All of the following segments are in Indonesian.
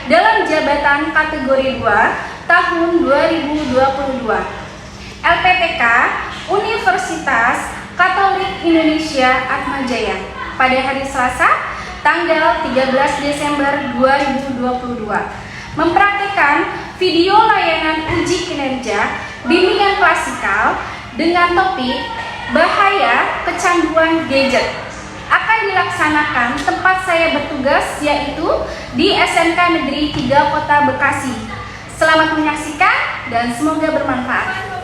dalam jabatan kategori 2 tahun 2022. LPTK Universitas Katolik Indonesia Atmajaya pada hari Selasa tanggal 13 Desember 2022 mempraktikkan video layanan uji kinerja bimbingan klasikal dengan topik bahaya kecanduan gadget. Akan dilaksanakan tempat saya bertugas, yaitu di SMK Negeri 3 Kota Bekasi. Selamat menyaksikan dan semoga bermanfaat.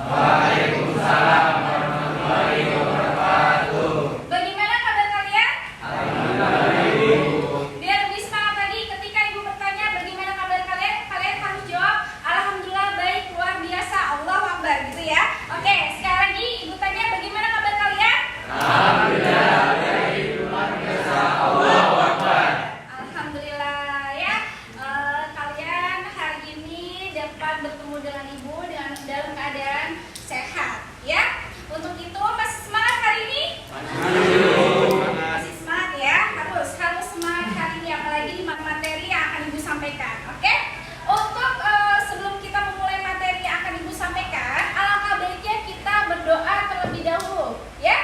Waalaikumsalam warahmatullahi wabarakatuh. Bagaimana kabar kalian? Alhamdulillah, Ibu. Biar lebih semangat lagi, ketika Ibu bertanya bagaimana kabar kalian, kalian harus jawab alhamdulillah baik, luar biasa, Allahu Akbar, gitu ya. Oke, sekali lagi Ibu tanya bagaimana kabar kalian? Alhamdulillah baik, luar biasa, Allahu Akbar. Alhamdulillah ya. Kalian hari ini dapat bertemu dengan Ibu dalam keadaan sehat ya. Untuk itu masih semangat hari ini? Masih semangat ya. Harus semangat hari ini, apalagi di materi yang akan Ibu sampaikan. Oke? Untuk sebelum kita memulai materi yang akan Ibu sampaikan, alangkah baiknya kita berdoa terlebih dahulu ya.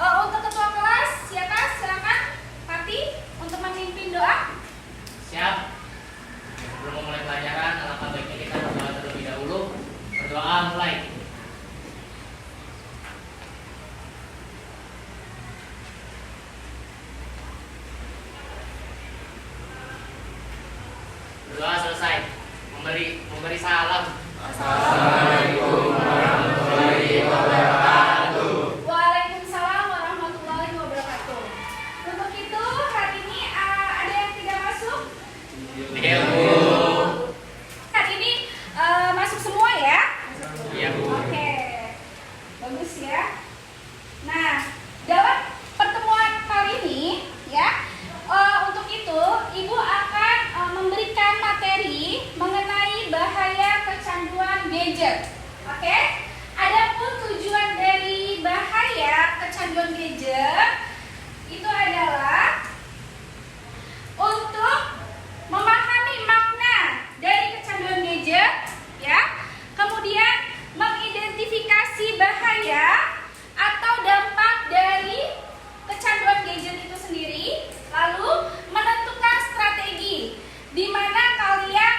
Untuk ketua kelas, silakan Pati untuk memimpin doa. Siap. Sebelum memulai pelajaran, alangkah baiknya kita berdoa terlebih dahulu. Berdoa mulai. Berdoa selesai. Memberi salam. Assalamualaikum warahmatullahi wabarakatuh. Waalaikumsalam warahmatullahi wabarakatuh. Untuk itu hari ini ada yang tidak masuk? Iya, Bu. Hari ini masuk semua ya? Iya, Bu. Oke, bagus ya. Nah, dalam pertemuan kali ini ya, untuk itu Ibu akan memberikan materi mengenai bahaya kecanduan gadget. Oke? Adapun tujuan dari bahaya kecanduan gadget itu adalah untuk memahami makna dari kecanduan gadget ya. Kemudian mengidentifikasi bahaya atau dampak dari kecanduan gadget itu sendiri, lalu menentukan strategi di mana kalian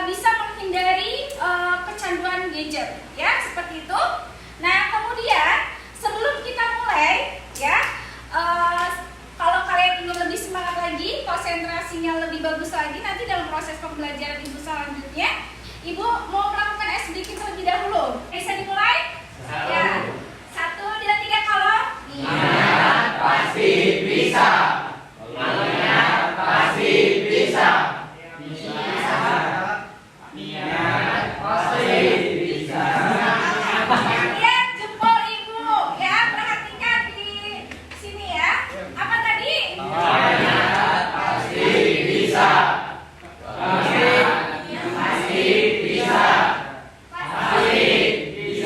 bisa menghindari kecanduan gadget ya, seperti itu. Nah, kemudian sebelum kita mulai ya, kalau kalian ingin lebih semangat lagi, konsentrasinya lebih bagus lagi nanti dalam proses pembelajaran Ibu selanjutnya, Ibu mau melakukan SBK terlebih dahulu. Bisa dimulai? Ya. 1, 2, 3 kalau Niat pasti bisa. Niat pasti bisa. Niat pasti bisa. lihat jempol Ibu ya, perhatikan di sini ya. Apa tadi? Niat pasti bisa. Niat pasti bisa. Pasti bisa.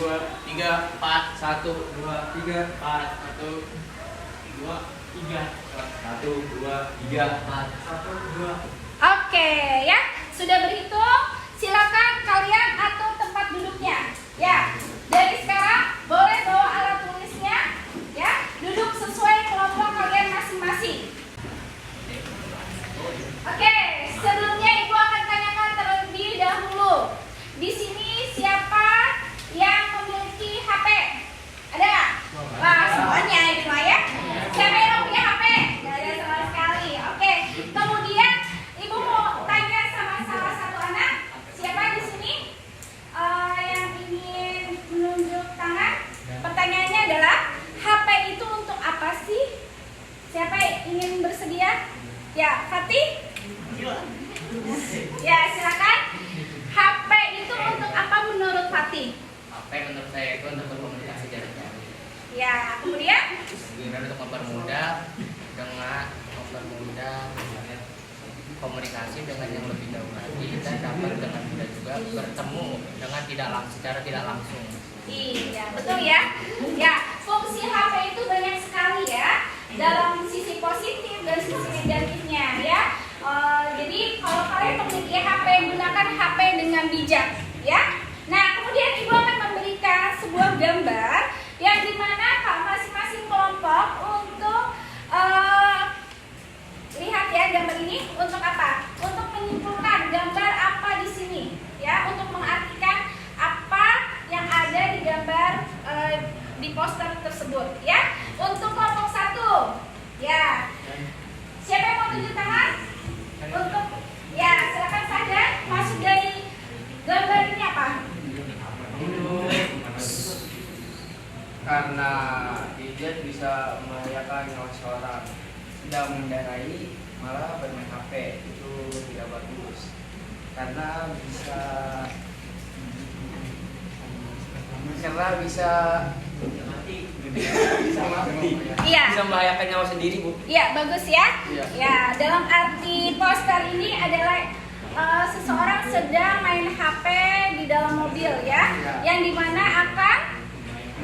2, 3, 4, 1, 2, 3, 4, 1, 2, 3, 1, 2, 3, 4, 1, 2. Oke ya, sudah berhitung. Silakan kalian atur tempat duduknya. Ya, dari sekarang boleh bawa alat tulisnya. Ya, duduk sesuai kelompok kalian masing-masing. Oke, sebelumnya Ibu akan tanyakan terlebih dahulu. Di sini siapa yang memiliki HP? Ada? Wah, semuanya ini mah ya. Siapa yang punya HP? Tidak ada sama sekali. Oke, kemudian Ibu mau tanya sama salah satu anak. Siapa di sini yang ingin menunjuk tangan? Pertanyaannya adalah, HP itu untuk apa sih? Siapa yang ingin bersedia? Ya, Fatih? Ya, silakan. HP itu untuk apa menurut Fatih? HP menurut saya itu untuk berkomunikasi jarak jauh. Ya, kemudian? Kemudian untuk mempermudah komunikasi dengan yang lebih jauh lagi, dan dapat dengan mudah juga bertemu dengan secara tidak langsung. Iya, betul ya. Ya, fungsi HP itu banyak sekali ya, dalam sisi positif dan sisi negatifnya ya. Jadi kalau kalian memiliki HP, gunakan HP dengan bijak ya. Nah, kemudian Ibu akan memberikan sebuah gambar yang dimana masing-masing kelompok untuk lihat ya gambar ini untuk apa? Untuk menyimpulkan gambar apa di sini ya, untuk mengartikan apa yang ada di gambar di poster tersebut ya. Untuk kelompok 1 ya, siapa yang mau tunjuk tangan? Untuk ya, silakan saja. Maksud dari gambar ini apa? Karena gadget bisa membahayakan nyawa seseorang. Sedang mengendarai malah bermain HP itu tidak bagus, karena bisa Iya. Bisa membahayakan nyawa sendiri, Bu. Iya, bagus ya. Iya. Ya, dalam arti poster ini adalah seseorang sedang main HP di dalam mobil ya, Iya. yang dimana akan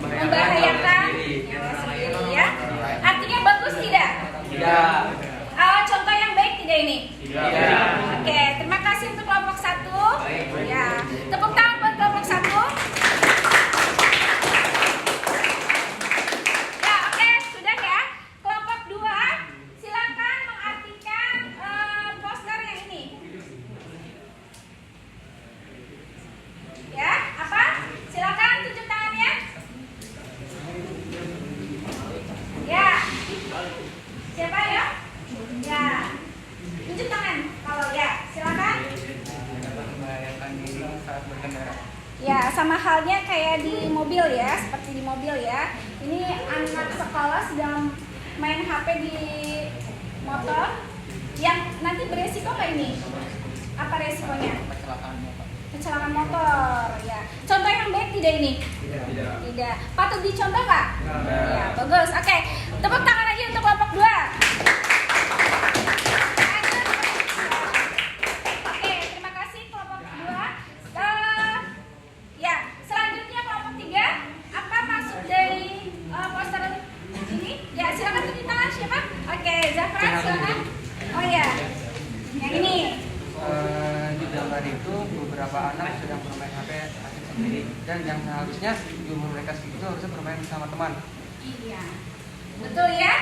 membahayakan nyawa sendiri ya. Artinya bagus tidak? Tidak. Contoh yang baik tidak ini? Tidak. Oke, terima kasih untuk kelompok 1. Ya, tepuk tangan buat kelompok 1. Ya, oke, sudah ya. Kelompok 2, silakan mengartikan poster yang ini. Ya, apa? Silakan tunjuk tangannya. Ya. Siapa ya? Ya. Tunjuk tangan kalau ya. Silakan. Dapat membahayakan diri saat berkendara. Ya, sama halnya kayak di mobil ya, seperti di mobil ya. Ini anak sekolah sedang main HP di motor yang nanti beresiko nggak ini? Apa resikonya? Kecelakaan motor ya. Contoh yang baik tidak ini? Tidak. Patut dicontoh nggak? Ya, bagus. Oke, tepuk tangan lagi untuk kelompok 2. Oke, terima kasih kelompok 2. Ya, selanjutnya kelompok 3. Apa maksud dari poster ini? Ya, silakan tunjuk tangan siapa? Oke, Zafran silakan. Oh ya, yang ini. Di gambar itu beberapa anak sedang bermain HP asik sendiri, dan yang seharusnya di umur mereka segitu harusnya bermain bersama teman. Iya, betul ya.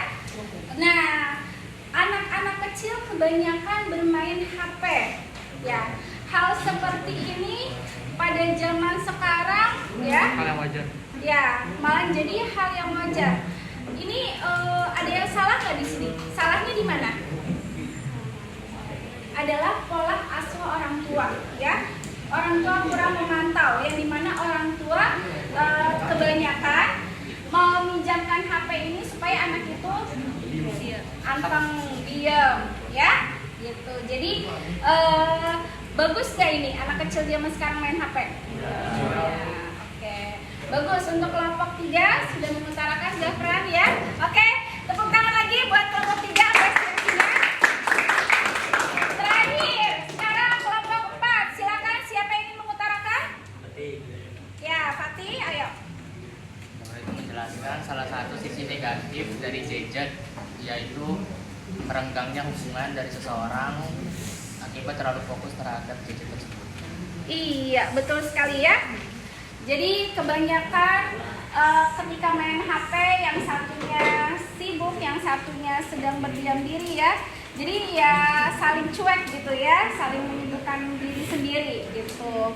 Nah, anak-anak kecil kebanyakan bermain HP. Ya, hal seperti ini pada zaman sekarang ya. Hal yang wajar. Ya, malah jadi hal yang wajar. Ini ada yang salah nggak di sini? Salahnya di mana? Adalah pola asuh orang tua, ya. Orang tua kurang memantau, yang dimana orang tua kebanyakan mau minjamkan HP ini supaya anak itu anteng diam, ya, gitu. Jadi bagus gak ini anak kecil zaman sekarang main HP? Ya, oke, bagus. Untuk kelompok 3 sudah mengutarakan Zafran ya. Oke, tepuk tangan lagi buat kelompok 3 apresiasinya. Terakhir, sekarang kelompok 4, silakan siapa yang ingin mengutarakan? Ya, Fatih, ayo. negatif dari gadget, yaitu merenggangnya hubungan dari seseorang akibat terlalu fokus terhadap gadget tersebut. Iya, betul sekali ya. Jadi kebanyakan ketika main HP, yang satunya sibuk, yang satunya sedang berdiam diri ya. Jadi ya saling cuek gitu ya, saling menyibukkan diri sendiri gitu.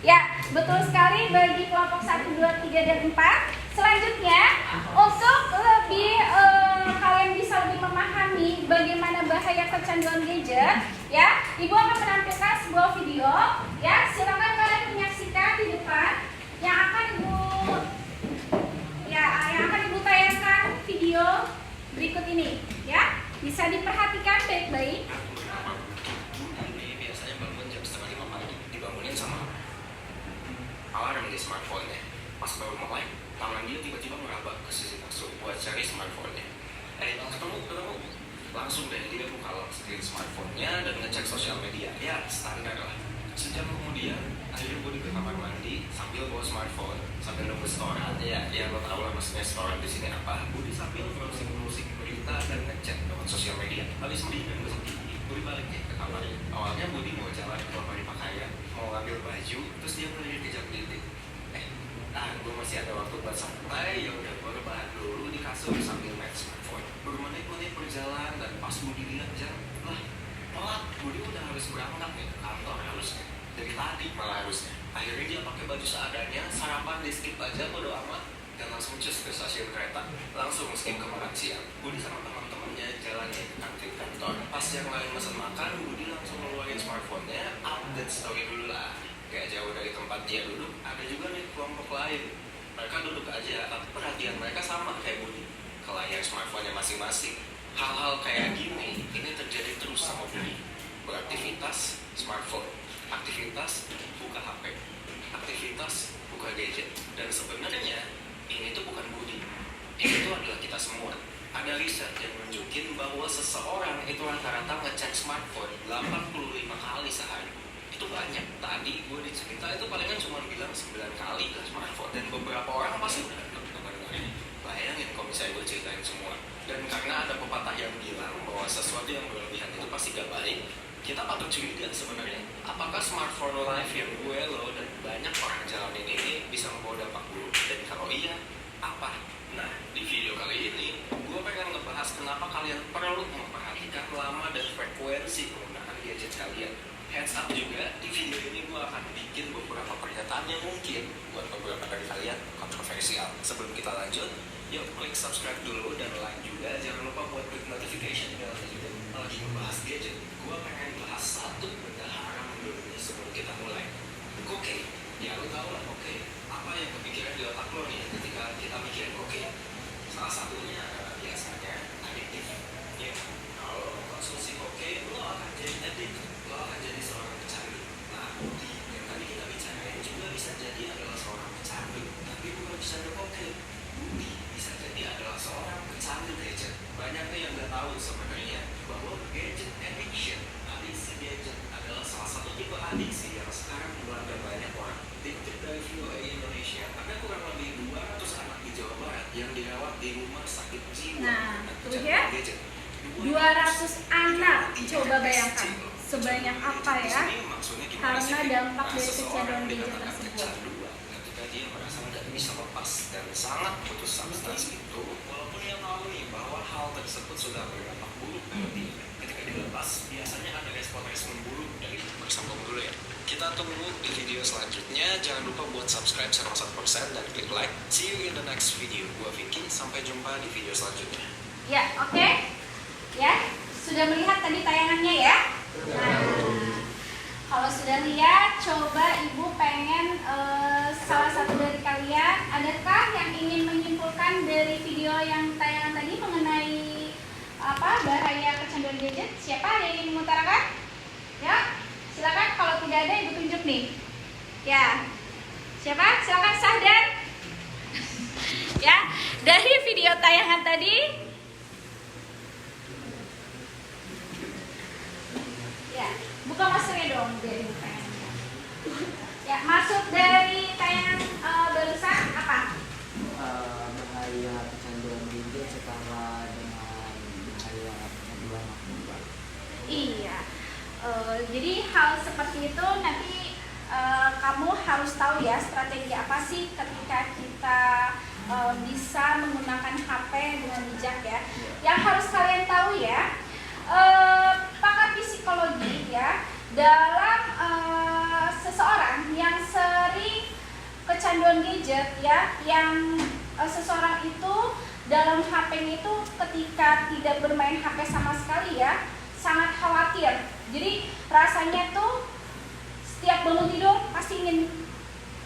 Ya, betul sekali bagi kelompok 1, 2, 3, dan 4. Selanjutnya, untuk lebih kalian bisa lebih memahami bagaimana bahaya kecanduan gadget, ya, Ibu akan menampilkan sebuah video, ya, silakan kalian menyaksikan di depan yang akan Ibu tayangkan video berikut ini, ya, bisa diperhatikan baik-baik. Biasanya bangun jam 4:30 pagi, dibangunin sama alarm di smartphone-nya. Pas baru mulai, tangan dia tiba-tiba meraba ke sisi kasur buat cari smartphone-nya. Ketemu. Langsung deh dia buka lock screen smartphone-nya dan ngecek sosial media. Ya, standar lah. Sejam kemudian, akhirnya gue di kamar mandi sambil bawa smartphone, sambil nunggu setoran. Ya lo tau lah maksudnya setoran di sini apa. Gue sambil browsing berita dan ngecek lewat sosial media. Habis mandi dan besok gigi, gue balik ke kamarnya. Awalnya Budi mau jalan ke lemari pakaian, mau ngambil baju, terus dia mulai kejap dikit. Gue masih ada waktu buat santai, ya udah gue rebahan dulu di kasur sambil main smartphone. Bermenit-menit berjalan dan pas Budi lihat jam, lah telat, Budi udah harus berangkat nih ke kantor harusnya. Dari tadi malah harusnya. Akhirnya dia pakai baju seadanya, sarapan di skip aja bodo amat, dan langsung cus ke stasiun kereta, langsung skip ke makan siang. Budi sama teman-temannya jalan ke kantin kantor. Pas yang lain pesan makan, Budi langsung ngeluarin smartphone-nya, update story dulu lah. Kayak jauh dari tempat dia duduk, ada juga nih kelompok lain. Mereka duduk aja, tapi perhatian mereka sama kayak Budi, ke layar smartphone-nya masing-masing. Hal-hal kayak gini, ini terjadi terus sama Budi. Beraktivitas, smartphone. Aktivitas, buka HP. Aktivitas, buka gadget. Dan sebenarnya, ini tuh bukan Budi. Ini tuh adalah kita semua. Ada riset yang menunjukin bahwa seseorang itu rata-rata ngecek smartphone 85 kali sehari. Itu banyak. Tadi gue dicerita itu palingan cuma bilang 9 kali lah smartphone, dan beberapa orang pasti udah dengerin. Bayangin kalau misalnya gue ceritain semua. Dan karena ada pepatah yang bilang bahwa sesuatu yang berlebihan itu pasti gak baik, kita patut curiga sebenarnya. Apakah smartphone life yang gue, lo, dan banyak orang jalanin ini bisa membawa dampak buruk? Dan kalau iya, apa? Nah, di video kali ini gue pengen ngebahas kenapa kalian perlu memperhatikan lama dan frekuensi penggunaan gadget kalian. Heads up juga, di video ini gue akan bikin beberapa pernyataan yang mungkin buat beberapa dari kalian kontroversial. Sebelum kita lanjut, yuk klik subscribe dulu dan like juga. Jangan lupa buat klik notification bell-nya juga. Lagi ngebahas gadget, gue pengen bahas satu benda haram dulu sebelum kita mulai. Oke, ya lo tau lah oke. Apa yang kepikiran di otak lo nih ketika kita mikirin oke? Salah satunya biasanya adiktif. Ya, kalau konsumsi oke, lo akan jadi addict. Lo akan jadi seorang pecandu. Nah, Budi yang tadi kita bicarain juga bisa jadi adalah seorang pecandu, tapi bukan pecandu oke. Budi bisa jadi adalah seorang pecandu gadget. Banyak nih yang gak tahu sebenarnya bahwa gadget addiction, adiksi gadget adalah salah satu tipe adiksi yang sekarang melanda banyak orang. Dikutip dari VOA Indonesia, ada kurang lebih 200 anak di Jawa Barat yang dirawat di rumah sakit jiwa. Nah, tuh kecanduan ya. gadget. 200 anak, coba bayangkan sebanyak apa ya karena dampak dari kecanduan gadget tersebut. Ketika dia merasa nggak bisa lepas dan sangat putus substansi itu, walaupun dia tahu nih bahwa hal tersebut sudah berdampak buruk bagi dia, ketika dilepas biasanya ada respon buruk dari bersambung dulu ya. Kita tunggu di video selanjutnya. Jangan lupa buat subscribe 100% dan klik like. See you in the next video. Gua Vicky, sampai jumpa di video selanjutnya. Ya, oke. Ya, sudah melihat tadi tayangannya ya? Nah, kalau sudah lihat, coba Ibu pengen salah satu dari kalian, adakah yang ingin menyimpulkan dari video yang tayangan tadi mengenai bahaya kecanduan gadget? Siapa ada yang ingin mengutarakan? Ya, silakan. Kalau tidak ada, Ibu tunjuk nih. Ya, siapa? Silakan Sahdan. Ya, dari video tayangan tadi. Ya, buka maskernya dong biar Ibu pengen. Ya, maksud dari tayangan barusan apa? Bahaya kecanduan gadget sekarang Iya. Jadi hal seperti itu nanti kamu harus tahu ya strategi apa sih ketika kita bisa menggunakan HP dengan bijak ya. Yang harus kalian tahu ya, pakar psikologi ya, dalam seseorang yang sering kecanduan gadget ya, yang seseorang itu dalam HP-nya itu ketika tidak bermain HP sama sekali ya, sangat khawatir. Jadi rasanya tuh setiap bangun tidur pasti ingin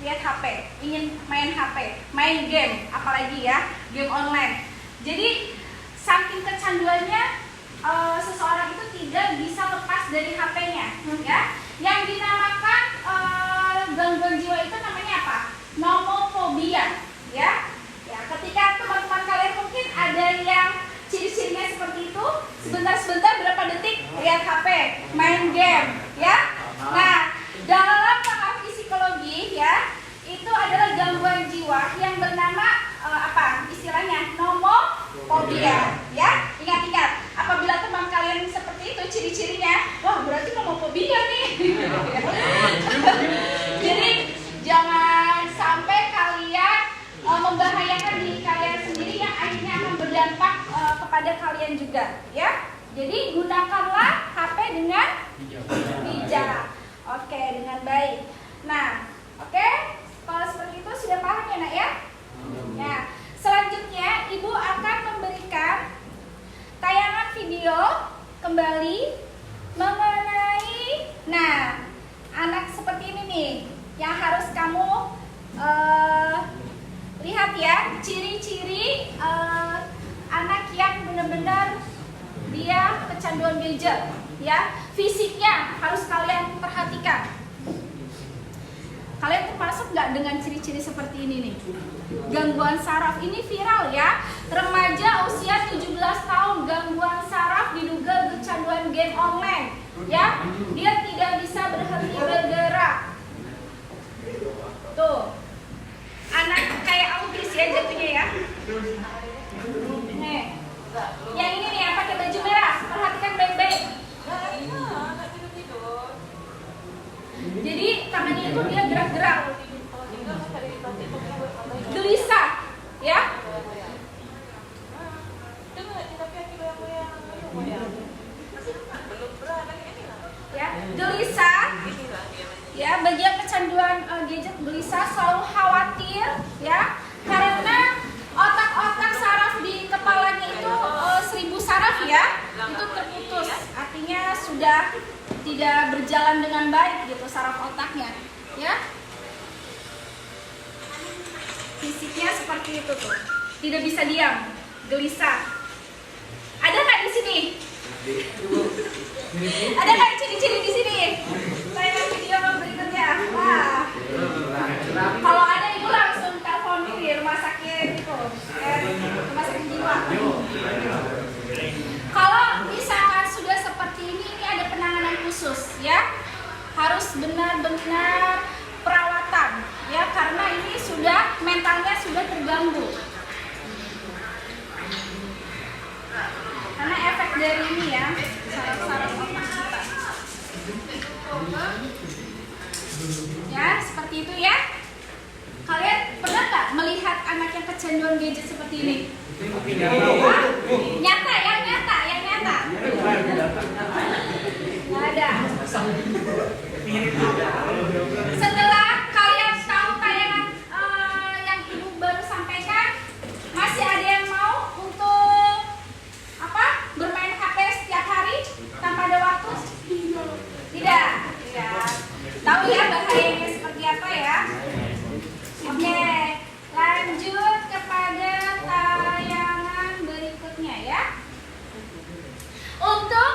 lihat HP, ingin main HP, main game, apalagi ya, game online. Jadi saking kecanduannya seseorang itu tidak bisa lepas dari HP-nya ya. Yang dinamakan gangguan jiwa itu namanya apa? Nomofobia ya. Ya, ketika teman-teman kalian mungkin ada yang ciri-cirinya seperti itu, sebentar-sebentar berapa detik lihat HP, main game ya. Nah, dalam pakar psikologi ya, itu adalah gangguan jiwa yang bernama apa? Istilahnya nomofobia ya. Ingat-ingat, apabila teman kalian seperti itu ciri-cirinya, wah berarti nomofobia nih. Jadi jangan sampai kalian membahayakan diri kalian sendiri yang akhirnya akan berdampak kepada kalian juga ya. Jadi gunakanlah HP dengan bijak. Oke, dengan baik. Nah, oke, kalau seperti itu sudah paham ya nak ya? Nah, selanjutnya ibu akan memberikan tayangan video kembali mengenai, nah, anak seperti ini nih yang harus kamu lihat ya, ciri-ciri anak yang benar-benar dia kecanduan gadget ya. Fisiknya harus kalian perhatikan. Kalian termasuk nggak dengan ciri-ciri seperti ini nih? Gangguan saraf ini viral ya. Remaja usia 17 tahun gangguan saraf diduga kecanduan game online ya. Dia tidak bisa berhenti bergerak. Tuh. Anak kayak autis ya jatuhnya ya. Nih. Yang ini nih yang pakai baju merah, perhatikan baik-baik. Jadi tangannya itu dia gerak-gerak, gelisah, ya. Ya, gelisah. Ya, bagian kecanduan gadget gelisah, selalu khawatir, ya, karena otak-otak saraf di kepalanya itu 1000 saraf ya, itu terputus, artinya sudah tidak berjalan dengan baik gitu saraf otaknya, ya. Fisiknya seperti itu tuh, tidak bisa diam, gelisah. Ada nggak di sini? Ada nggak ciri-ciri di sini? Saya video berikutnya. Wah. Kalau ada ibu langsung telepon di rumah sakit itu, rumah sakit jiwa. Kalau misalkan sudah seperti ini ada penanganan khusus ya, harus benar-benar perawatan ya, karena ini sudah mentalnya sudah terganggu. Karena efek dari ini ya, saraf-saraf otak kita. Ya, seperti itu ya. Kalian pernah nggak melihat anak yang kecanduan gadget seperti ini? Nyata, yang nyata. Nggak ada. Setelah kalian tahu tayangan yang ibu baru sampaikan, masih ada yang mau untuk apa? Bermain HP setiap hari tanpa ada waktu? Tidak. Ya. Tahu ya bahayanya seperti apa ya? Oke, lanjut kepada tayangan berikutnya ya. Untuk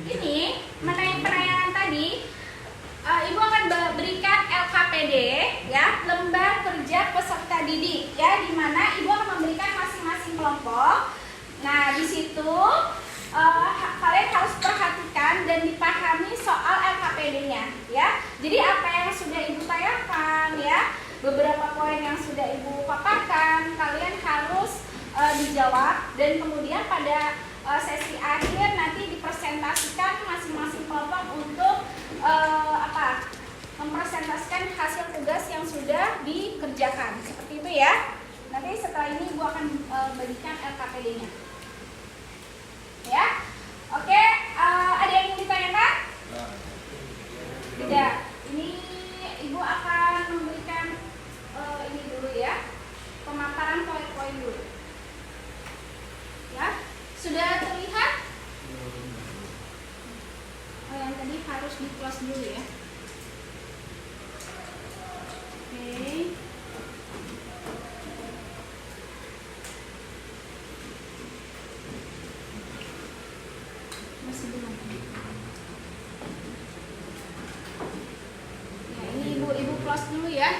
ini penayangan tadi, ibu akan berikan LKPD ya, lembar kerja peserta didik ya, di mana ibu akan memberikan masing-masing kelompok. Nah, di situ kalian harus perhatikan dan dipahami soal LKPD-nya ya. Jadi apa yang sudah ibu tayangkan ya, beberapa poin yang sudah ibu paparkan, kalian harus dijawab, dan kemudian pada sesi akhir nanti dipresentasikan masing-masing kelompok untuk mempresentasikan hasil tugas yang sudah dikerjakan. Seperti itu ya. Nanti setelah ini Ibu akan berikan LKPD-nya. Ya. Oke, ada yang ingin ditanyakan? Tidak. Ini Ibu akan memberikan ini dulu ya. Pemaparan poin-poin dulu. Ya. Sudah terlihat? Oh, yang tadi harus di-close dulu ya. Oke. Masih belum. Ya, ini ibu close dulu ya.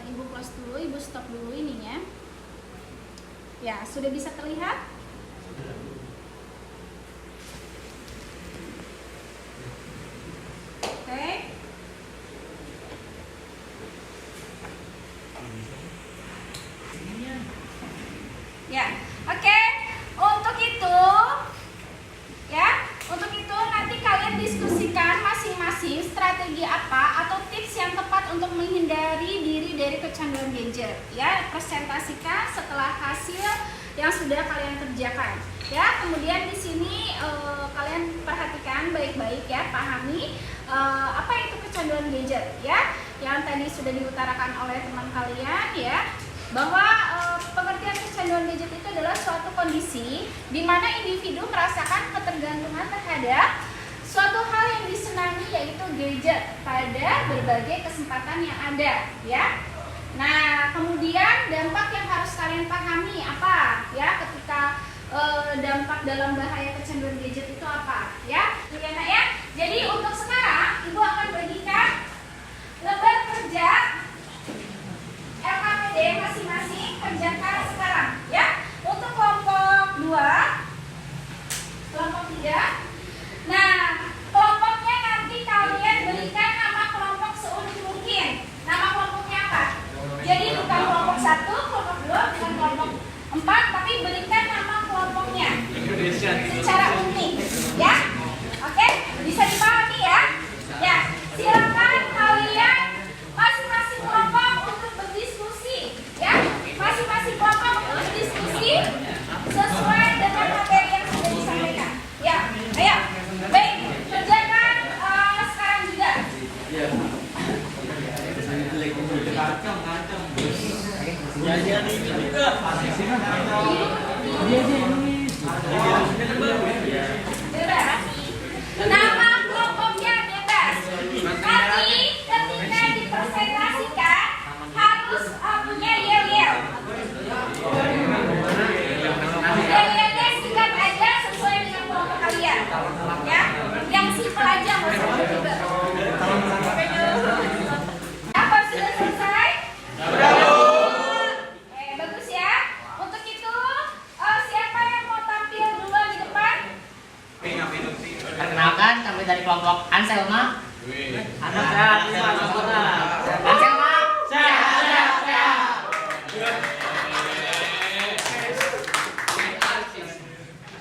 Ibu close dulu, ibu stop dulu ininya. Ya, sudah bisa terlihat? Oke. Ya, oke. Untuk itu nanti kalian diskusikan masing-masing strategi apa atau tips yang tepat untuk menghindari diri dari kecanduan gadget. Ya, presentasikan setelah hasil yang sudah kalian kerjakan. Ya, kemudian di sini kalian perhatikan baik-baik ya, pahami apa itu kecanduan gadget ya, yang tadi sudah diutarakan oleh teman kalian ya, bahwa pengertian kecanduan gadget itu adalah suatu kondisi di mana individu merasakan ketergantungan terhadap suatu hal yang disenangi, yaitu gadget pada berbagai kesempatan yang ada ya. Nah, kemudian dampak yang harus kalian pahami apa ya ketika dampak dalam bahaya kecanduan gadget itu apa ya, Juliana ya. Jadi untuk sekarang Ibu akan bagikan lembar kerja LKPD masing-masing, kerjakan sekarang ya. Untuk kelompok 2, kelompok 3. Nah, kelompoknya nanti kalian berikan nama kelompok seunik mungkin. Nama kelompoknya apa? Jadi bukan kelompok 1, kelompok 2, bukan kelompok 4, tapi berikan nama kelompoknya secara unik ya. Oke, bisa dipahami ya? Ya, silakan kalian masing-masing kelompok untuk berdiskusi ya. Masing-masing kelompok untuk berdiskusi sesuai dengan materi yang sudah disampaikan. Ya, ayo. Baik, kerjakan sekarang juga. Bebas. Nama kelompoknya bebas. Tapi ketika dipresentasikan harus punya yel-yel. Yel-yelnya singkat aja sesuai dengan kelompok kalian. Ya, yang simpel aja, nggak usah ribet. Apa sudah selesai? Bagus ya. Untuk itu siapa yang mau tampil duluan di depan? Perkenalkan, kami dari kelompok Anselma. Anselma.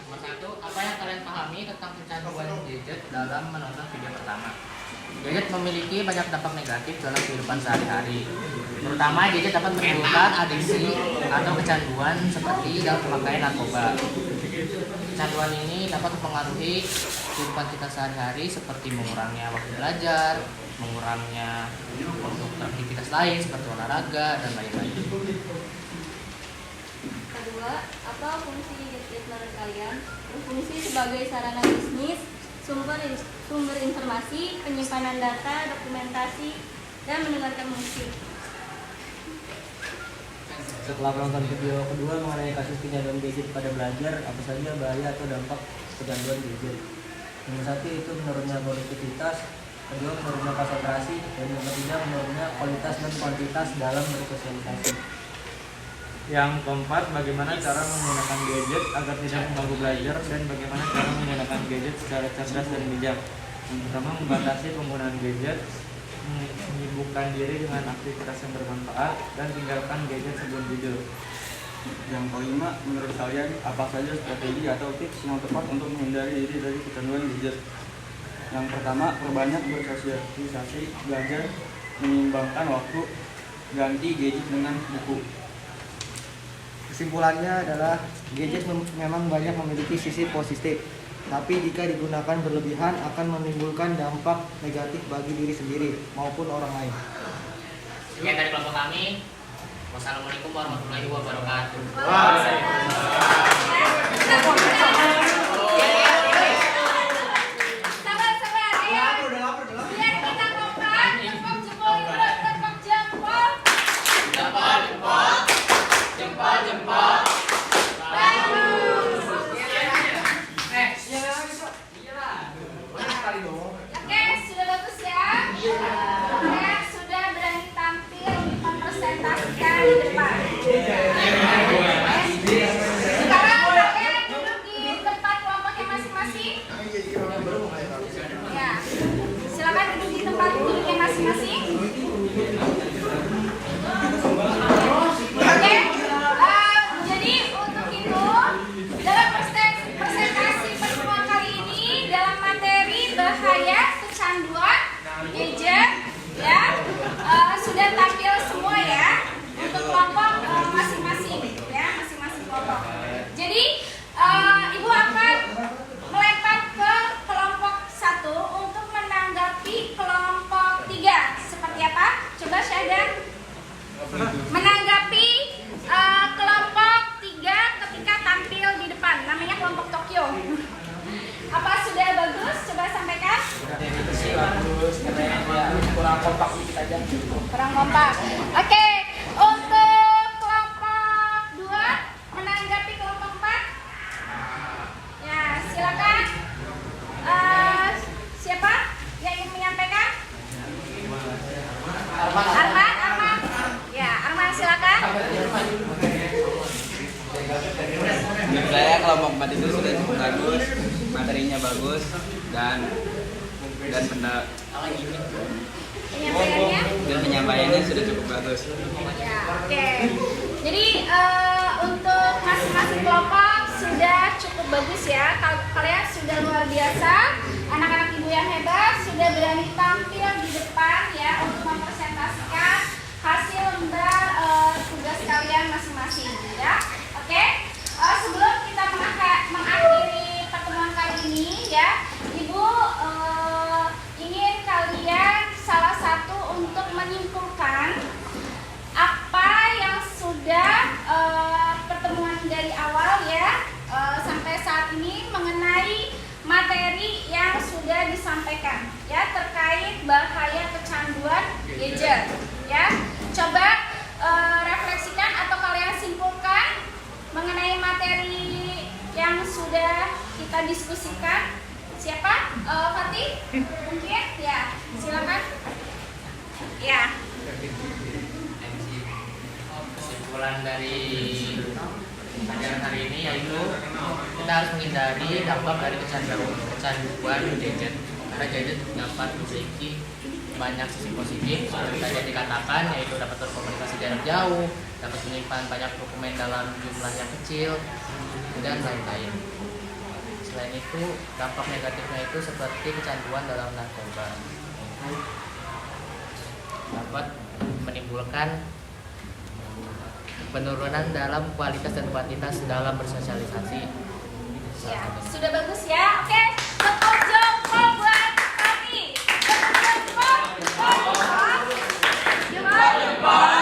Nomor 1, apa yang kalian pahami tentang kecanduan gadget dalam menonton video pertama? Gadget memiliki banyak dampak negatif dalam kehidupan sehari-hari. Terutama gadget dapat menimbulkan adiksi atau kecanduan seperti dalam pemakaian narkoba. Kecanduan ini dapat mempengaruhi kehidupan kita sehari-hari seperti mengurangnya waktu belajar, mengurangnya untuk aktivitas lain seperti olahraga dan lain-lain. Kedua, apa fungsi gadget menurut kalian? Berfungsi sebagai sarana bisnis, sumber informasi, penyimpanan data, dokumentasi, dan mendengarkan musik. Setelah menonton video kedua mengenai kasus kecanduan gadget pada belajar, apa saja bahaya atau dampak kecanduan gadget? Nomor 1 itu menurunnya produktivitas, kedua menurunnya konsentrasi, dan yang ketiga menurunnya kualitas dan kuantitas dalam bersosialisasi. Yang keempat, bagaimana cara menggunakan gadget agar tidak mengganggu belajar dan bagaimana cara menggunakan gadget secara cerdas dan bijak. Yang pertama, membatasi penggunaan gadget. menyibukkan diri dengan aktivitas yang bermanfaat, dan tinggalkan gadget sebelum tidur. Yang kelima, menurut kalian apa saja strategi atau tips yang tepat untuk menghindari diri dari kecanduan gadget? Yang pertama, perbanyak bersosialisasi, belajar menyeimbangkan waktu, ganti gadget dengan buku. Kesimpulannya adalah gadget memang banyak memiliki sisi positif, tapi jika digunakan berlebihan akan menimbulkan dampak negatif bagi diri sendiri maupun orang lain. Sekian dari kelompok kami. Wassalamualaikum warahmatullahi wabarakatuh. Sabar, ya. Biar kita kompak, tepuk jempol, tepuk jempol. Jempol. Bagus. Oke, sudah bagus ya. Oke, sudah berani tampil mempresentasikan di depan. Sekarang kalian duduk di tempat kelompoknya masing-masing. Ya, silakan duduk di tempat duduknya masing-masing. Oke, jadi untuk itu dalam presentasi pertemuan kali ini dalam materi bahaya kecanduan gadget ya sudah tampil semua ya untuk kelompok masing-masing ya masing-masing kelompok. Jadi ibu akan melempar ke kelompok 1 untuk menanggapi kelompok 3 seperti apa? Coba Syahdan menanggapi kelompok 3 ketika tampil di depan, namanya kelompok Tokyo. Apa sudah bagus? Coba sampaikan. Bagus, kurang kompak dikit aja. Kurang kompak. Oke, untuk kelompok 2 menanggapi kelompok 4. Ya, silakan. Siapa yang ingin menyampaikan? Arman. Ya, Arman silakan. Menurut saya kelompok 4 itu sudah cukup bagus, materinya bagus dan penyampaiannya sudah cukup bagus. Ya, oke. Jadi untuk masing-masing kelompok sudah cukup bagus ya. Kalian sudah luar biasa. Anak-anak ibu yang hebat sudah berani tampil di depan ya untuk mempresentasikan hasil lembar tugas kalian masing-masing ya. Oke. Sebelum kita mengakhiri pertemuan kali ini ya, Ibu ingin kalian salah satu untuk menyimpulkan apa yang sudah pertemuan dari awal ya sampai saat ini mengenai materi yang sudah disampaikan ya terkait bahaya kecanduan gadget ya. Coba refleksikan atau kalian simpulkan mengenai materi yang sudah kita diskusikan. Siapa? Fatih? Mungkin? Ya, silakan. Ya. Kesimpulan dari pelajaran hari ini yaitu kita harus menghindari dampak dari kecanduan gadget, karena gadget dapat memiliki banyak sisi positif seperti tadi yang dikatakan, yaitu dapat berkomunikasi jarak jauh, dapat menyimpan banyak dokumen dalam jumlah yang kecil, dan lain-lain. Selain itu, dampak negatifnya itu seperti kecanduan dalam narkoba, dapat menimbulkan penurunan dalam kualitas dan kuantitas dalam bersosialisasi. Ya, sudah bagus ya. Oke, tepuk jempol buat kami. Tepuk jempol. Jempol.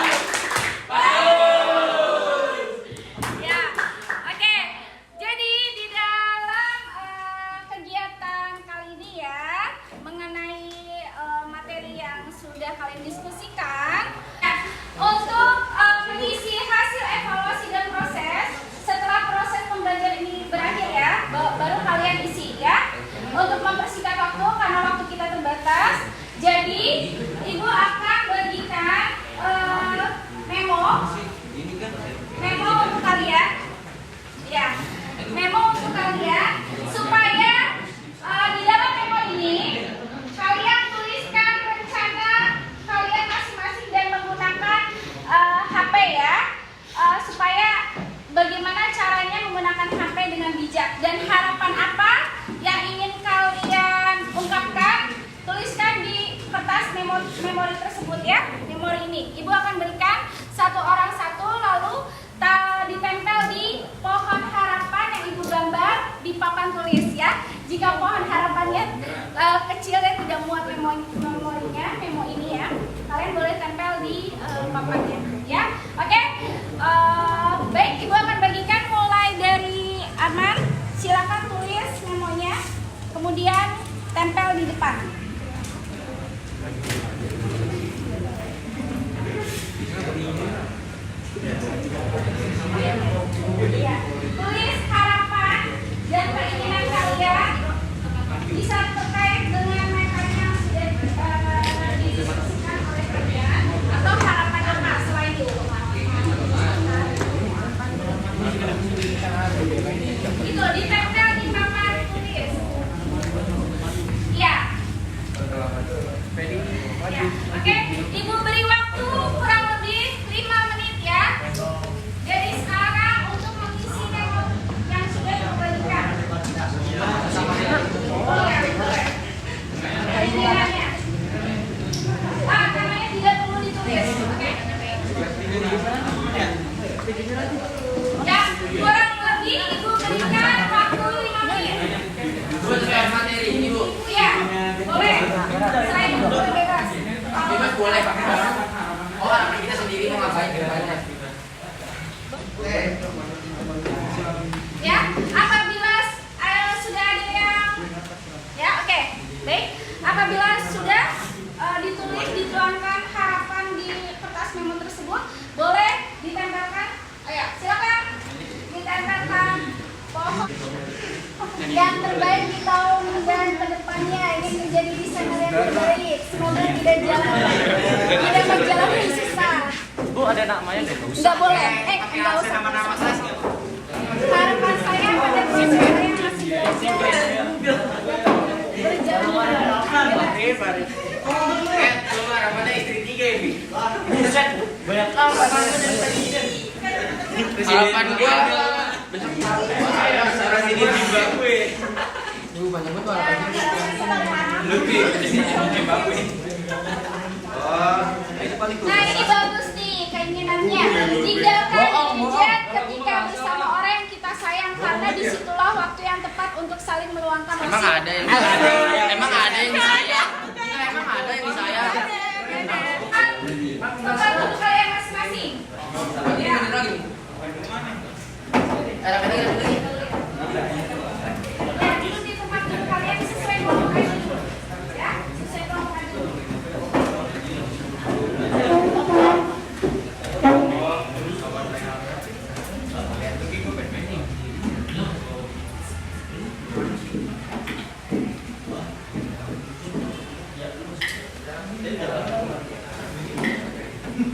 Ya, oke. Jadi di dalam kegiatan kali ini ya mengenai materi yang sudah kalian diskusikan untuk mengisi hasil evaluasi dan proses setelah proses pembelajaran ini berakhir ya, baru kalian ini. Ibu akan berikan satu orang satu, lalu ditempel di pohon harapan yang Ibu gambar di papan tulis ya. Jika pohon harapannya kecil dan tidak muat memo ini ya, kalian boleh tempel di papannya ya. Oke. Baik, Ibu akan bagikan mulai dari Arman. Silakan tulis memonya, kemudian tempel di depan. Ya, tulis harapan dan keinginan kalian bisa terkait dengan materi yang sudah didiskusikan oleh kalian atau harapan apa selain itu. Itu ditempel di papan tulis. Ya. Ya, oke. Ibu beri waktu kurang lebih 5 menit ya. Dari sekarang untuk mengisi memo yang sudah diberikan. Boleh. Keinginannya. Namanya tidak perlu ditulis. Oke. Ya, kurang lebih Ibu berikan waktu 5 menit. Ibu ya, boleh. Selain itu boleh bebas. Bebas boleh Pak. Oh, anak kita sendiri mau ngapain kedepannya? Ya, apabila sudah ada yang ya, oke. Baik, apabila sudah dituangkan harapan di kertas memo tersebut, boleh ditempelkan. Ayo, silakan ditempelkan pohon yang terbaik di tahun dan kedepannya ingin menjadi desainer yang terbaik. Semoga tidak menjalani susah. Bu, ada namanya deh. Enggak boleh. Enggak usah. Nama-nama saya. Harapan saya pada siswa saya yang masih belajar berjalan. Keluar harapannya istri 3 ini. Buset, banyak amat. Harapan gua Sarah sini juga gue. banyak banget harapannya. Lebih di sini juga gue. Oh, itu paling Nah, ini bagus nih keinginannya. Tinggalkan gadget ketika bersama orang yang kita sayang, karena disitulah waktu yang tepat untuk saling meluangkan Emang ada yang disayang? Emang ada yang disayang? Emang ada yang disayang? Tempat untuk kalian masing-masing. Ya. Ya, duduk di tempat duduk kalian sesuai kelompoknya dulu. Ya, sesuai kelompoknya dulu.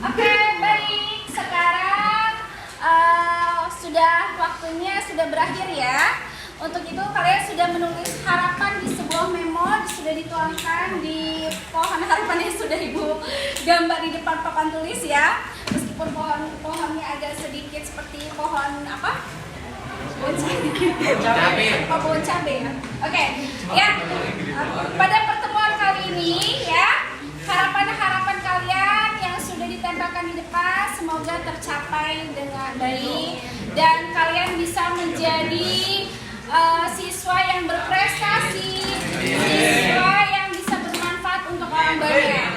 Oke, baik. Sekarang waktunya sudah berakhir ya. Untuk itu kalian sudah menulis harapan di sebuah memo, sudah dituangkan di pohon harapan yang sudah Ibu gambar di depan papan tulis ya. Meskipun pohonnya agak sedikit seperti pohon apa? Pohon cabai. Oh, pohon cabai ya. Oke. Ya. Pada pertemuan kali ini ya, harapan-harapan kalian yang sudah ditempelkan di depan semoga tercapai dengan baik dan kalian bisa menjadi siswa yang berprestasi, siswa yang bisa bermanfaat untuk orang banyak.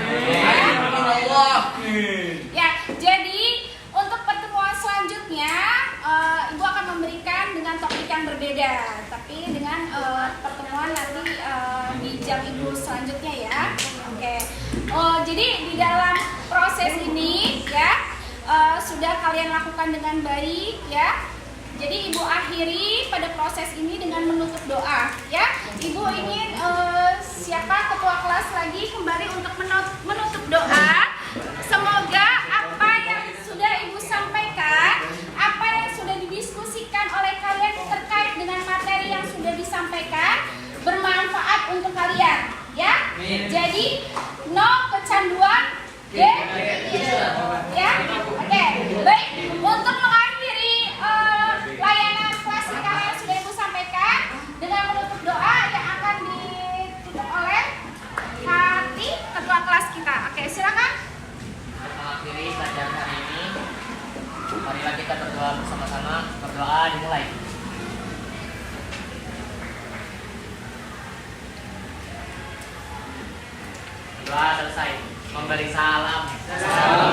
Ya, jadi untuk pertemuan selanjutnya Ibu akan memberikan dengan topik yang berbeda, tapi dengan pertemuan nanti di jam Ibu selanjutnya ya. Oke. Jadi di dalam proses ini ya sudah kalian lakukan dengan baik ya. Jadi Ibu akhiri pada proses ini dengan menutup doa ya. Ibu ingin siapa ketua kelas lagi kembali untuk menutup doa. Semoga apa yang sudah Ibu sampaikan, apa yang sudah didiskusikan oleh kalian terkait dengan materi yang sudah disampaikan bermanfaat untuk kalian ya. Jadi no kecanduan ya. Oke, baik. Untuk mengakhiri layanan kelas yang sudah Ibu sampaikan dengan menutup doa yang akan ditutup oleh Hati ketua kelas kita. Oke, silakan. Marilah kita berdoa bersama-sama. Berdoa dimulai. Doa selesai. Memberi salam.